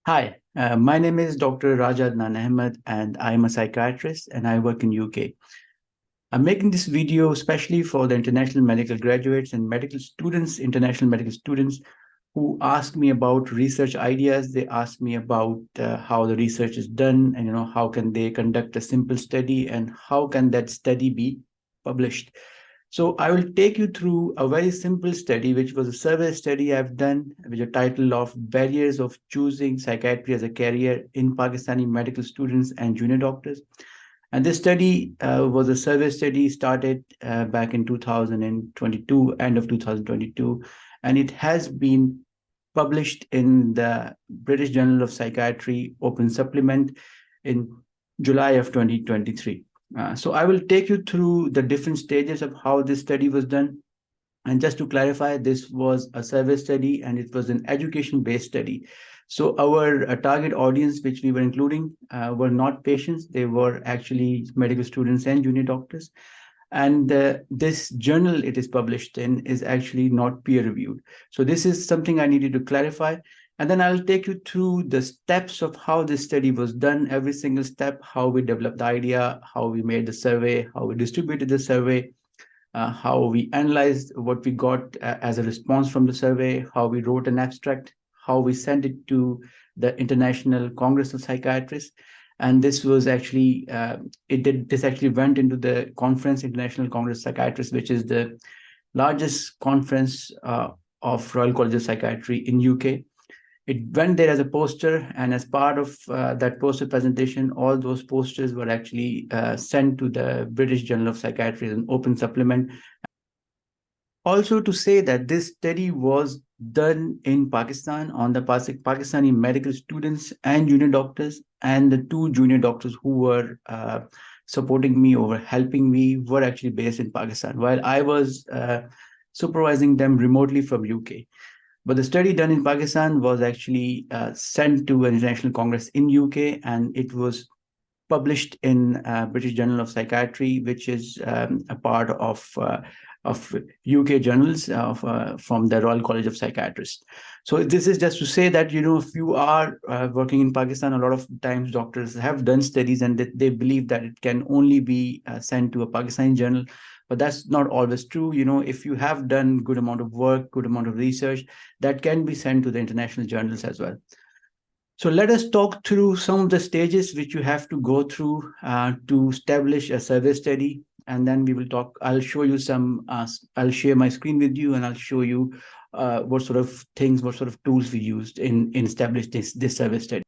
Hi, my name is Dr. Raja Adnan Ahmed, and I'm a psychiatrist and I work in UK. I'm making this video especially for the international medical graduates and medical students, international medical students who ask me about research ideas. They ask me about how the research is done and how can they conduct a simple study and how can that study be published. So I will take you through a very simple study, which was a survey study I've done with the title of Barriers of Choosing Psychiatry as a Career in Pakistani Medical Students and Junior Doctors. And this study was a survey study started back in 2022, end of 2022, and it has been published in the British Journal of Psychiatry Open Supplement in July of 2023. So I will take you through the different stages of how this study was done. And just to clarify, this was a survey study and it was an education-based study. So our target audience, which we were including, were not patients. They were actually medical students and junior doctors. And this journal it is published in is actually not peer-reviewed. So this is something I needed to clarify. And then I'll take you through the steps of how this study was done, every single step, how we developed the idea, how we made the survey, how we distributed the survey, how we analyzed what we got as a response from the survey, how we wrote an abstract, how we sent it to the International Congress of Psychiatrists. And this was actually, this actually went into the conference, International Congress of Psychiatrists, which is the largest conference of Royal College of Psychiatry in UK. It went there as a poster, and as part of that poster presentation, all those posters were actually sent to the British Journal of Psychiatry as an open supplement. Also, to say that this study was done in Pakistan on the Pakistani medical students and junior doctors, and the two junior doctors who were supporting me or helping me were actually based in Pakistan, while I was supervising them remotely from UK. But the study done in Pakistan was actually sent to an international congress in UK, and it was published in British Journal of Psychiatry, which is a part of UK journals from the Royal College of Psychiatrists. So this is just to say that if you are working in Pakistan, a lot of times doctors have done studies and they believe that it can only be sent to a Pakistani journal. But that's not always true. If you have done good amount of work, good amount of research, that can be sent to the international journals as well. So let us talk through some of the stages which you have to go through to establish a survey study. And then we will talk, I'll show you I'll share my screen with you and I'll show you what sort of things, what sort of tools we used in establishing this survey study.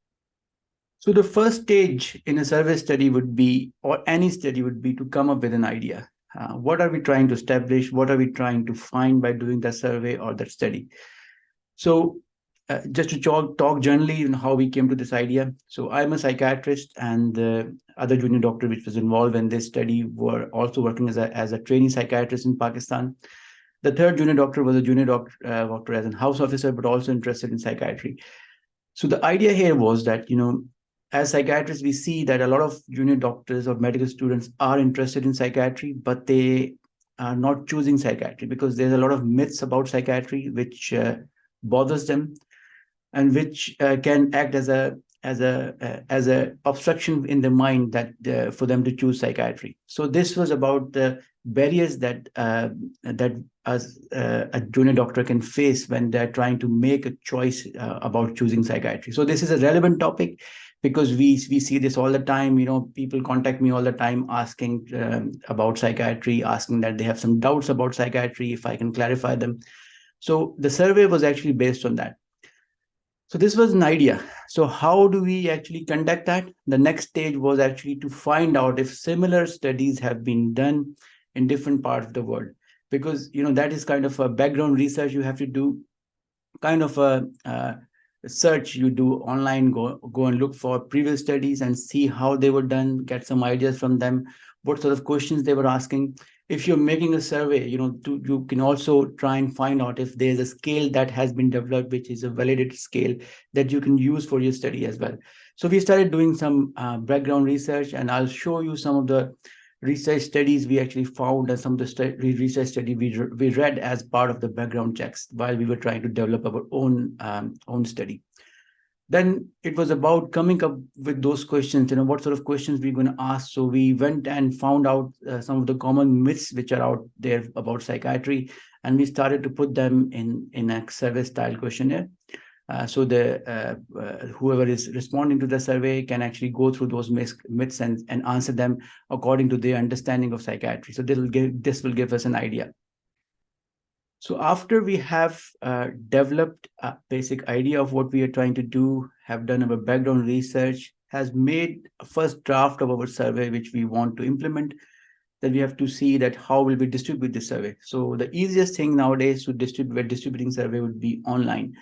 So the first stage in a survey study would be, or any study would be, to come up with an idea. What are we trying to establish? What are we trying to find by doing that survey or that study? So just to talk generally on how we came to this idea. So I'm a psychiatrist, and the other junior doctor which was involved in this study were also working as a trainee psychiatrist in Pakistan. The third junior doctor was a junior doctor as a house officer, but also interested in psychiatry. So the idea here was that, as psychiatrists, we see that a lot of junior doctors or medical students are interested in psychiatry, but they are not choosing psychiatry because there's a lot of myths about psychiatry which bothers them, and which can act as a obstruction in the mind that for them to choose psychiatry. So this was about the barriers that a junior doctor can face when they're trying to make a choice about choosing psychiatry. So this is a relevant topic because we see this all the time. People contact me all the time asking about psychiatry, asking that they have some doubts about psychiatry, if I can clarify them. So the survey was actually based on that. So this was an idea. So how do we actually conduct that? The next stage was actually to find out if similar studies have been done in different parts of the world, because that is kind of a background research you have to do, kind of a search you do online, go and look for previous studies and see how they were done, get some ideas from them, what sort of questions they were asking. If you're making a survey, you can also try and find out if there's a scale that has been developed, which is a validated scale that you can use for your study as well. So we started doing some background research, and I'll show you some of the research studies we actually found, and some of the research study we read as part of the background checks while we were trying to develop our own study. Then it was about coming up with those questions, what sort of questions we're going to ask. So we went and found out some of the common myths which are out there about psychiatry, and we started to put them in a survey style questionnaire. So the whoever is responding to the survey can actually go through those myths and answer them according to their understanding of psychiatry. So this will give us an idea. So after we have developed a basic idea of what we are trying to do, have done our background research, has made a first draft of our survey, which we want to implement, then we have to see that how will we distribute this survey. So the easiest thing nowadays to distributing survey would be online.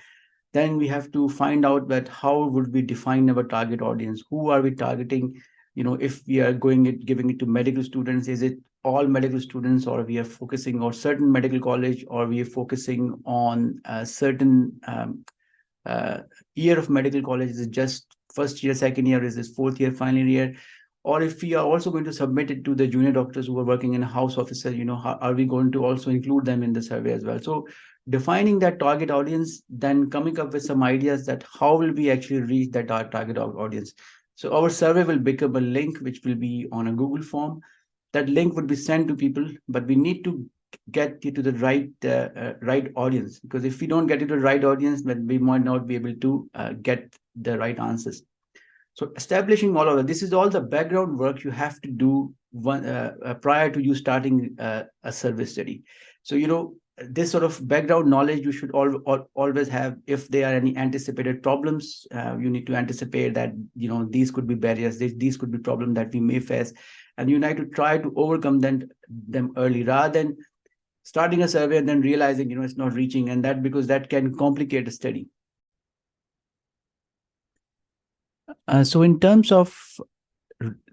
Then we have to find out that how would we define our target audience? Who are we targeting? If we are giving it to medical students, is it all medical students, or we are focusing on certain medical college, or we are focusing on a certain year of medical college? Is it just first year, second year? Is this fourth year, final year? Or if we are also going to submit it to the junior doctors who are working in a house officer, how are we going to also include them in the survey as well? So defining that target audience, then coming up with some ideas that how will we actually reach that target audience. So our survey will become a link which will be on a Google form. That link would be sent to people, but we need to get you to the right audience, because if we don't get you to the right audience, then we might not be able to get the right answers. So establishing all of that, this is all the background work you have to do prior to you starting a survey study. So this sort of background knowledge you should always have. If there are any anticipated problems, you need to anticipate that these could be barriers, these could be problems that we may face, and you need to try to overcome them early, rather than starting a survey and then realizing it's not reaching, and that because that can complicate a study. So in terms of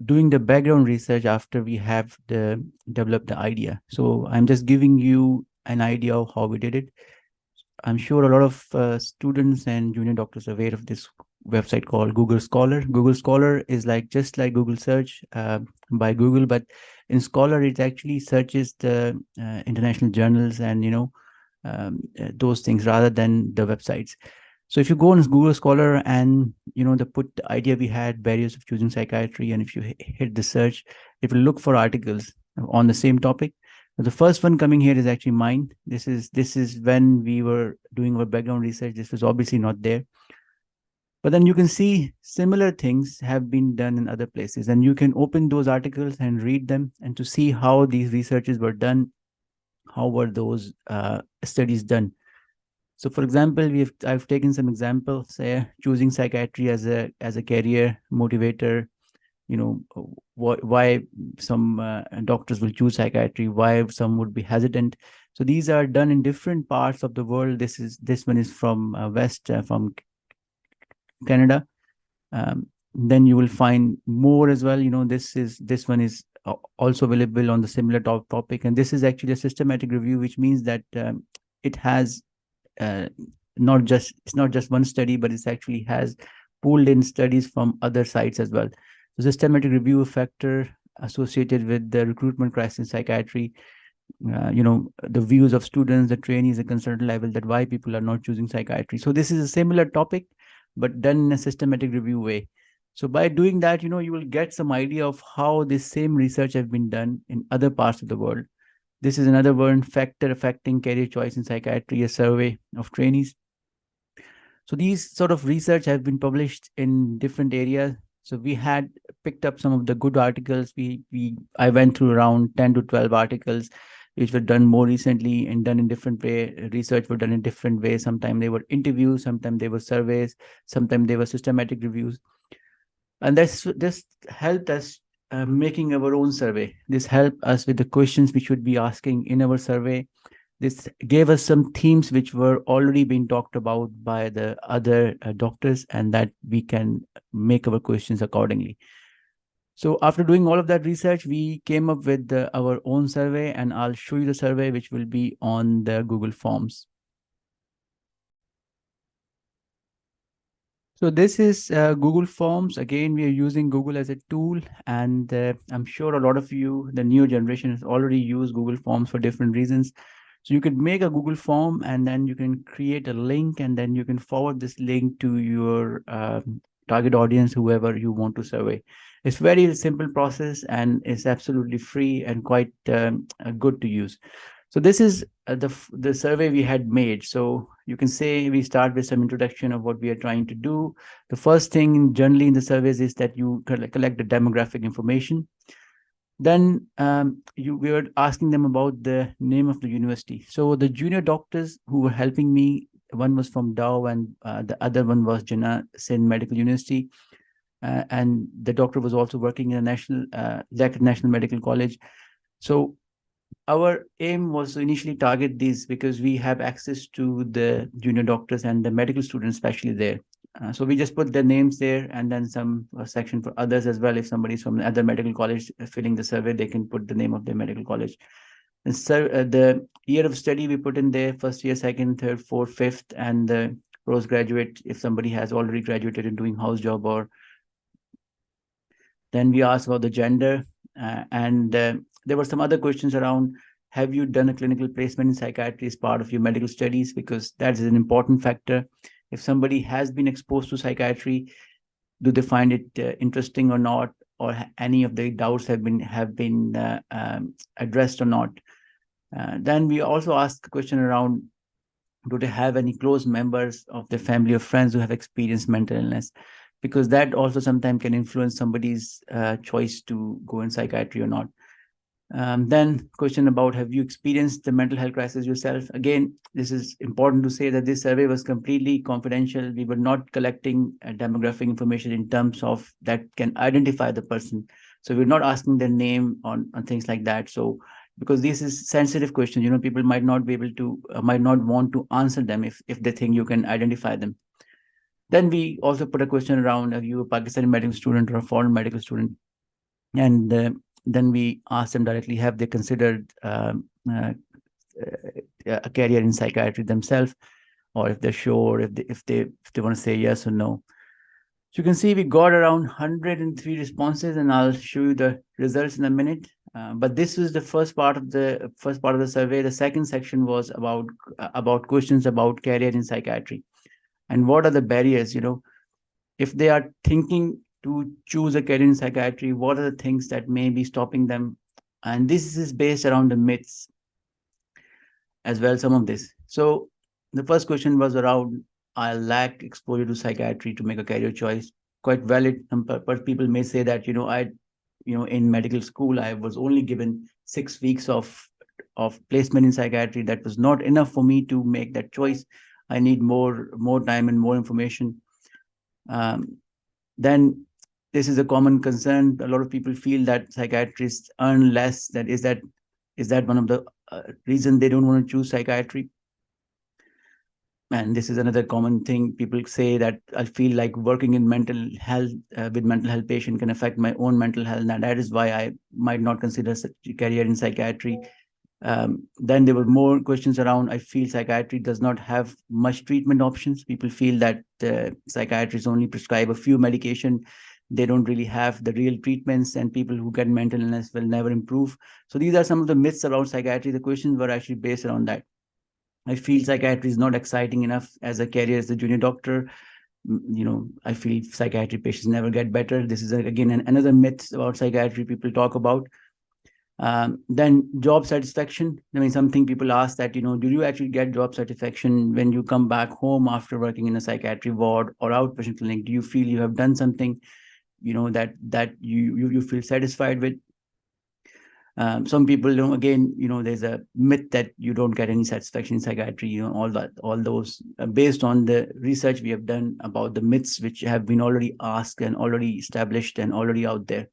doing the background research after we have developed the idea, so I'm just giving you an idea of how we did it. I'm sure a lot of students and junior doctors are aware of this website called Google Scholar. Google Scholar is just like Google search by Google, but in Scholar it actually searches the international journals and those things rather than the websites. So if you go on Google Scholar and put the idea we had, barriers of choosing psychiatry, and if you hit the search, it will look for articles on the same topic. The first one coming here is actually mine. This is when we were doing our background research. This was obviously not there. But then you can see similar things have been done in other places, and you can open those articles and read them and to see how these researches were done, how were those studies done. So for example, I've taken some examples, choosing psychiatry as a career motivator, why some doctors will choose psychiatry, why some would be hesitant. So these are done in different parts of the world. This one is from West, from Canada. Then you will find more as well. This one is also available on the similar topic, and this is actually a systematic review, which means that it has it's not just one study, but it actually has pulled in studies from other sites as well. The systematic review factor associated with the recruitment crisis in psychiatry, the views of students, the trainees, the concern level, that why people are not choosing psychiatry. So this is a similar topic, but done in a systematic review way. So by doing that, you will get some idea of how this same research have been done in other parts of the world. This is another one, factor affecting career choice in psychiatry, a survey of trainees. So these sort of research have been published in different areas. So we had picked up some of the good articles. I went through around 10 to 12 articles, which were done more recently and done in different way. Research were done in different ways. Sometimes they were interviews, sometimes they were surveys, sometimes they were systematic reviews. And this helped us making our own survey. This helped us with the questions we should be asking in our survey. This gave us some themes which were already being talked about by the other doctors, and that we can make our questions accordingly. So after doing all of that research, we came up with our own survey, and I'll show you the survey, which will be on the Google Forms. So this is Google Forms. Again, we are using Google as a tool, and I'm sure a lot of you, the new generation, has already used Google Forms for different reasons. So you could make a Google form, and then you can create a link, and then you can forward this link to your target audience, whoever you want to survey. It's very simple process, and it's absolutely free and quite good to use. So this is the survey we had made. So you can say we start with some introduction of what we are trying to do. The first thing generally in the surveys is that you collect the demographic information. Then we were asking them about the name of the university. So the junior doctors who were helping me, one was from Dow, and the other one was Jinnah Sindh Medical University. And the doctor was also working in a National Medical College. So our aim was to initially target these because we have access to the junior doctors and the medical students, especially there. So we just put their names there, and then some section for others as well. If somebody's from another medical college filling the survey, they can put the name of their medical college. And so the year of study we put in there: first year, second, third, fourth, fifth, and the postgraduate if somebody has already graduated and doing house job. Or then we asked about the gender, and there were some other questions around: have you done a clinical placement in psychiatry as part of your medical studies? Because that is an important factor. If somebody has been exposed to psychiatry, do they find it interesting or not, or any of the doubts have been addressed or not? Then we also asked a question around: do they have any close members of their family or friends who have experienced mental illness? Because that also sometimes can influence somebody's choice to go in psychiatry or not. Then question about: have you experienced the mental health crisis yourself? Again, this is important to say that this survey was completely confidential. We were not collecting demographic information in terms of that can identify the person. So we're not asking their name on things like that. So because this is sensitive question, people might not be able to, might not want to answer them if they think you can identify them. Then we also put a question around: are you a Pakistani medical student or a foreign medical student? And then we asked them directly: have they considered a career in psychiatry themselves, or if they're sure, if they want to say yes or no. So you can see we got around 103 responses, and I'll show you the results in a minute. But this is the first part of the survey. The second section was about questions about career in psychiatry, and what are the barriers. If they are thinking to choose a career in psychiatry, what are the things that may be stopping them? And this is based around the myths as well, some of this. So the first question was around: I lack exposure to psychiatry to make a career choice. Quite valid. But people may say that, in medical school, I was only given 6 weeks of placement in psychiatry. That was not enough for me to make that choice. I need more time and more information. Then this is a common concern. A lot of people feel that psychiatrists earn less. Is that one of the reason they don't want to choose psychiatry? And this is another common thing. People say that I feel like working in mental health with mental health patient can affect my own mental health. And that is why I might not consider such a career in psychiatry. Then there were more questions around: I feel psychiatry does not have much treatment options. People feel that psychiatrists only prescribe a few medication. They don't really have the real treatments, and people who get mental illness will never improve. So these are some of the myths around psychiatry. The questions were actually based around that. I feel psychiatry is not exciting enough as a career as a junior doctor. I feel psychiatry patients never get better. This is again another myth about psychiatry people talk about. Then job satisfaction. I mean, something people ask that, do you actually get job satisfaction when you come back home after working in a psychiatry ward or outpatient clinic? Do you feel you have done something, that you feel satisfied with? Some people, again, there's a myth that you don't get any satisfaction in psychiatry, all those based on the research we have done about the myths which have been already asked and already established and already out there.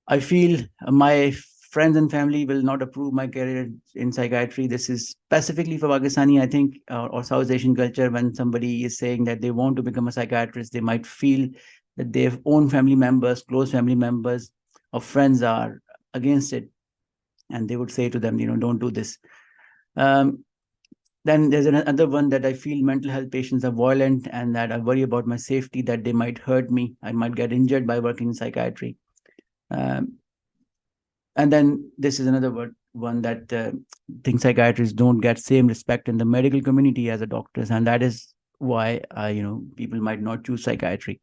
I feel my friends and family will not approve my career in psychiatry. This is specifically for Pakistani, I think, or South Asian culture. When somebody is saying that they want to become a psychiatrist, they might feel that their own family members, close family members or friends are against it. And they would say to them, don't do this. Then there's another one: that I feel mental health patients are violent, and that I worry about my safety, that they might hurt me. I might get injured by working in psychiatry. And then this is another one that think psychiatrists don't get same respect in the medical community as a doctors, and that is why people might not choose psychiatry.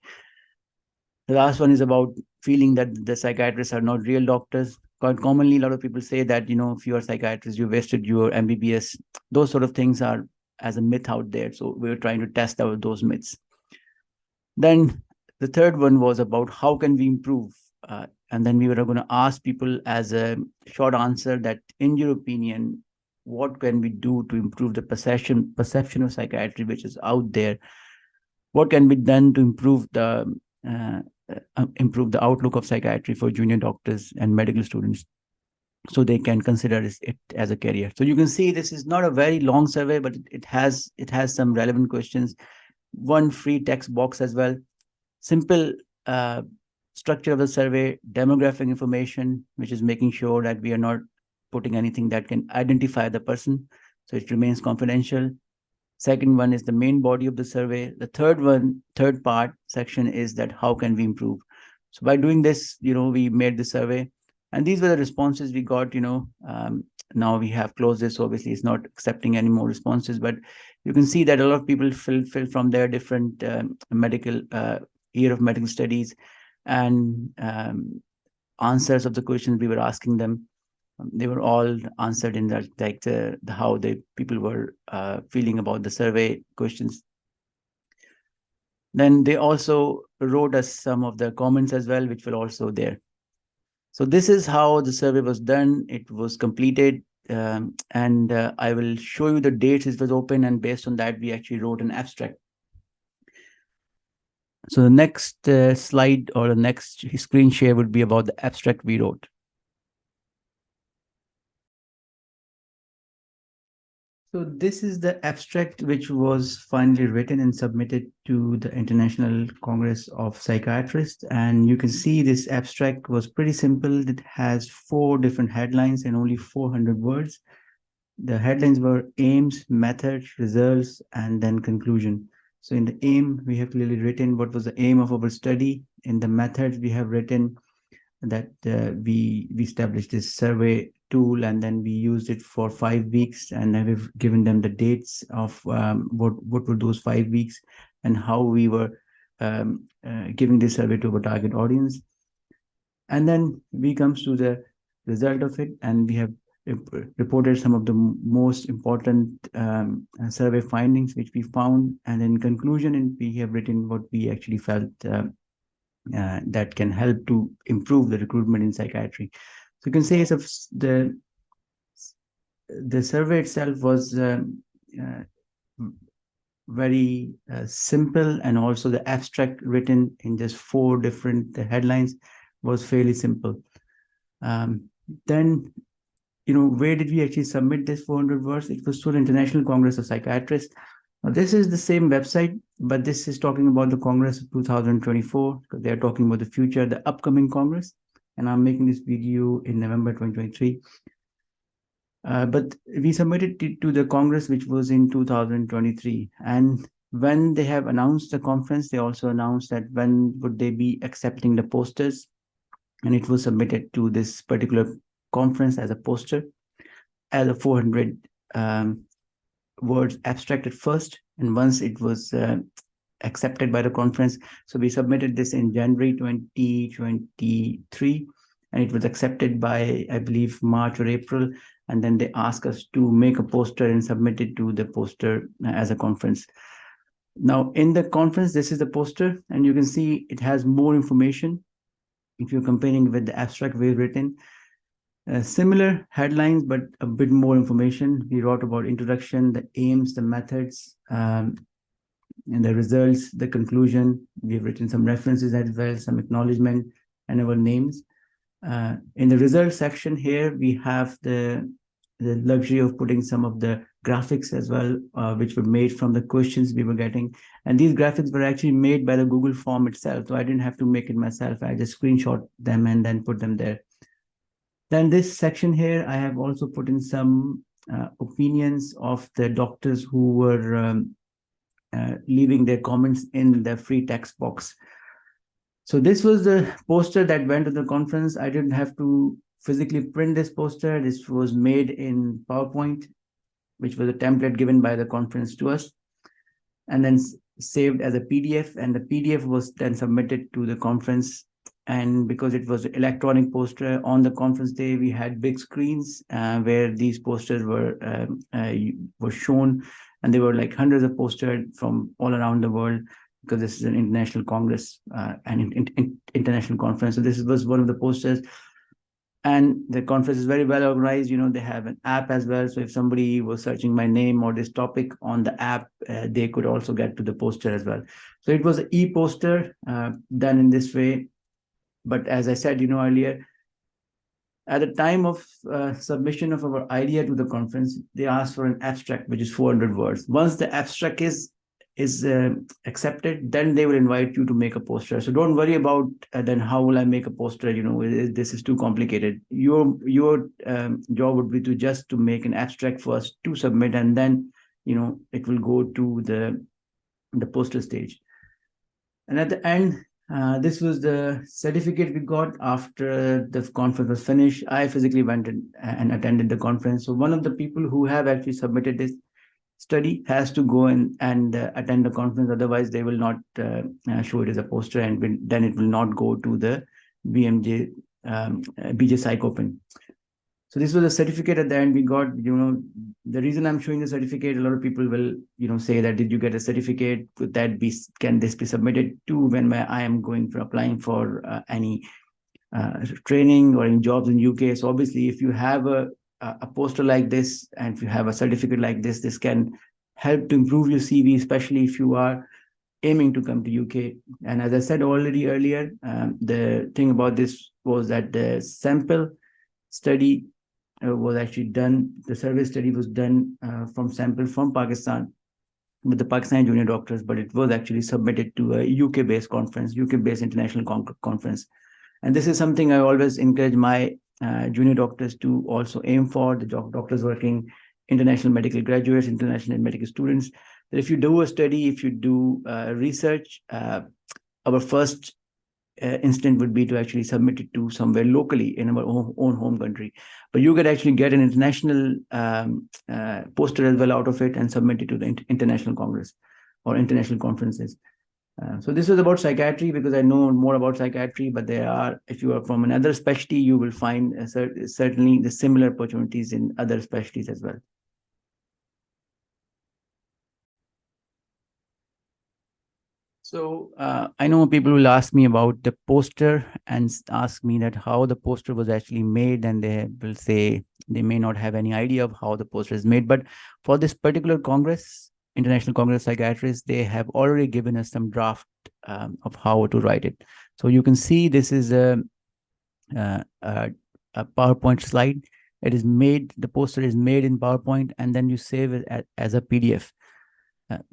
The last one is about feeling that the psychiatrists are not real doctors. Quite commonly, a lot of people say that, if you are a psychiatrist, you wasted your MBBS. Those sort of things are as a myth out there. So we're trying to test out those myths. Then the third one was about how can we improve? And then we were going to ask people as a short answer that, in your opinion, what can we do to improve the perception of psychiatry, which is out there? What can be done to improve the outlook of psychiatry for junior doctors and medical students, so they can consider it as a career? So you can see this is not a very long survey, but it has some relevant questions. One free text box as well. Simple structure of the survey, demographic information, which is making sure that we are not putting anything that can identify the person, so it remains confidential. Second one is the main body of the survey. The third part section is that how can we improve? So by doing this, we made the survey, and these were the responses we got. Now we have closed this, so obviously it's not accepting any more responses, but you can see that a lot of people fill from their different medical year of medical studies, and answers of the questions we were asking them. They were all answered in that, like the how the people were feeling about the survey questions. Then they also wrote us some of the comments as well, which were also there. So this is how the survey was done. It was completed, and I will show you the dates it was open, and based on that, we actually wrote an abstract. So the next slide or the next screen share would be about the abstract we wrote. So this is the abstract which was finally written and submitted to the International Congress of Psychiatrists. And you can see this abstract was pretty simple. It has 4 different headlines and only 400 words. The headlines were aims, methods, results, and then conclusion. So in the aim, we have clearly written what was the aim of our study. In the methods, we have written that we established this survey tool, and then we used it for 5 weeks, and then we've given them the dates of what were those 5 weeks and how we were giving this survey to our target audience. And then we comes to the result of it, and we have reported some of the most important survey findings which we found, and in conclusion, and we have written what we actually felt that can help to improve the recruitment in psychiatry. So you can say the survey itself was very simple, and also the abstract written in just 4 different headlines was fairly simple. Then, where did we actually submit this 400 words? It was to the International Congress of Psychiatrists. Now, this is the same website, but this is talking about the Congress of 2024, because they're talking about the future, the upcoming Congress. And I'm making this video in November 2023. But we submitted it to the Congress, which was in 2023. And when they have announced the conference, they also announced that when would they be accepting the posters. And it was submitted to this particular conference as a poster, as a 400 words abstract at first. And once it was accepted by the conference, so we submitted this in January 2023, and it was accepted by, I believe, March or April. And then they asked us to make a poster and submit it to the poster as a conference. Now, in the conference, this is the poster, and you can see it has more information. If you're comparing with the abstract we've written, similar headlines, but a bit more information. We wrote about introduction, the aims, the methods, and the results, the conclusion. We've written some references as well, some acknowledgement, and our names. In the results section here, we have the luxury of putting some of the graphics as well, which were made from the questions we were getting. And these graphics were actually made by the Google form itself, so I didn't have to make it myself. I just screenshot them and then put them there. Then this section here, I have also put in some opinions of the doctors who were leaving their comments in the free text box. So this was the poster that went to the conference. I didn't have to physically print this poster. This was made in PowerPoint, which was a template given by the conference to us, and then saved as a PDF. And the PDF was then submitted to the conference. And because it was an electronic poster, on the conference day, we had big screens where these posters were shown, and there were like hundreds of posters from all around the world, because this is an international congress and international conference. So this was one of the posters. And the conference is very well organized. They have an app as well. So if somebody was searching my name or this topic on the app, they could also get to the poster as well. So it was an e-poster done in this way. But as I said, earlier, at the time of submission of our idea to the conference, they asked for an abstract, which is 400 words. Once the abstract is accepted, then they will invite you to make a poster. So don't worry about then how will I make a poster. This is too complicated. Your job would be to make an abstract first to submit, and then it will go to the poster stage. And at the end, this was the certificate we got after the conference was finished. I physically went and attended the conference. So one of the people who have actually submitted this study has to go in and attend the conference. Otherwise, they will not show it as a poster, and then it will not go to the BJ Psych Open. So this was a certificate at the end we got. The reason I'm showing the certificate, a lot of people will say that, did you get a certificate? Can this be submitted to when I am going for applying for any training or any jobs in UK? So obviously, if you have a poster like this, and if you have a certificate like this can help to improve your CV, especially if you are aiming to come to UK. And as I said already earlier, the thing about this was that the sample study was actually done. The survey study was done from sample from Pakistan with the Pakistani junior doctors, but it was actually submitted to a UK-based conference, UK-based international conference. And this is something I always encourage my junior doctors to also aim for, the doctors working, international medical graduates, international medical students, that if you do a study, if you do research, our first instinct would be to actually submit it to somewhere locally in our own home country. But you could actually get an international poster as well out of it and submit it to the international congress or international conferences. So this was about psychiatry, because I know more about psychiatry, but if you are from another specialty, you will find certainly the similar opportunities in other specialties as well. So I know people will ask me about the poster and ask me that how the poster was actually made, and they will say they may not have any idea of how the poster is made. But for this particular Congress, International Congress of Psychiatrists, they have already given us some draft of how to write it. So you can see this is a PowerPoint slide. It is made, the poster is made in PowerPoint, and then you save it as a PDF.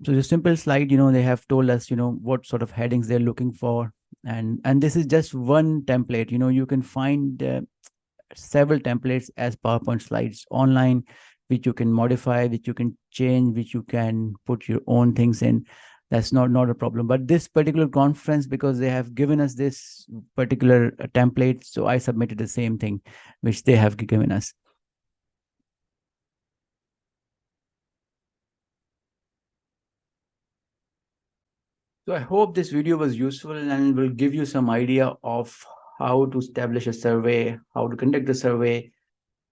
So the simple slide, they have told us, what sort of headings they're looking for. And this is just one template. You can find several templates as PowerPoint slides online, which you can modify, which you can change, which you can put your own things in. That's not a problem. But this particular conference, because they have given us this particular template, so I submitted the same thing, which they have given us. So I hope this video was useful and will give you some idea of how to establish a survey, how to conduct a survey,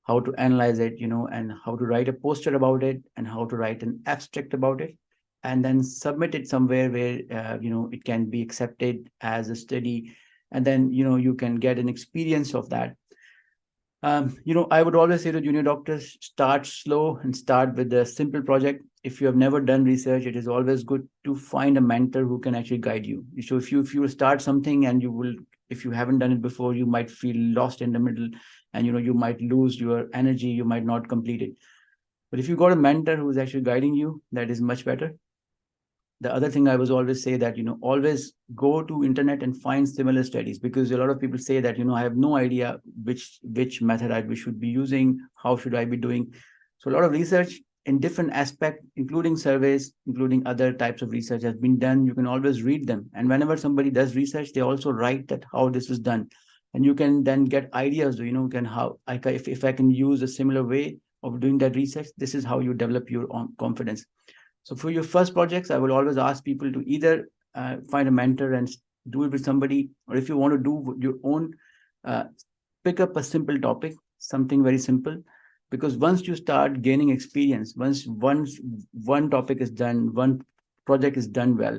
how to analyze it, and how to write a poster about it, and how to write an abstract about it, and then submit it somewhere where, it can be accepted as a study. And then, you can get an experience of that. I would always say to junior doctors, start slow and start with a simple project. If you have never done research, it is always good to find a mentor who can actually guide you. So if you start something and if you haven't done it before, you might feel lost in the middle, and you might lose your energy, you might not complete it. But if you got a mentor who is actually guiding you, that is much better. The other thing I was always say that, always go to internet and find similar studies, because a lot of people say that, I have no idea which method we should be using, how should I be doing. So a lot of research in different aspects, including surveys, including other types of research has been done. You can always read them. And whenever somebody does research, they also write that how this was done. and you can then get ideas, if I can use a similar way of doing that research, this is how you develop your own confidence. So for your first projects, I will always ask people to either find a mentor and do it with somebody, or if you want to do your own, pick up a simple topic, something very simple, because once you start gaining experience, once one topic is done, one project is done well,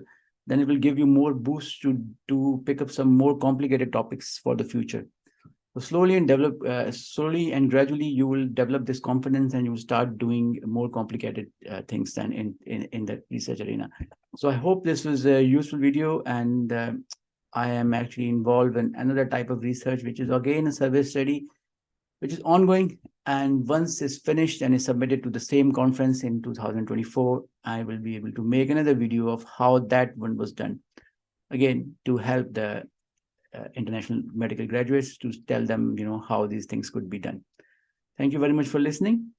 then it will give you more boost to pick up some more complicated topics for the future. So slowly and gradually, you will develop this confidence, and you will start doing more complicated things than in the research arena. So I hope this was a useful video, and I am actually involved in another type of research, which is again a survey study, which is ongoing. And once it's finished and is submitted to the same conference in 2024, I will be able to make another video of how that one was done. Again, to help the international medical graduates, to tell them, how these things could be done. Thank you very much for listening.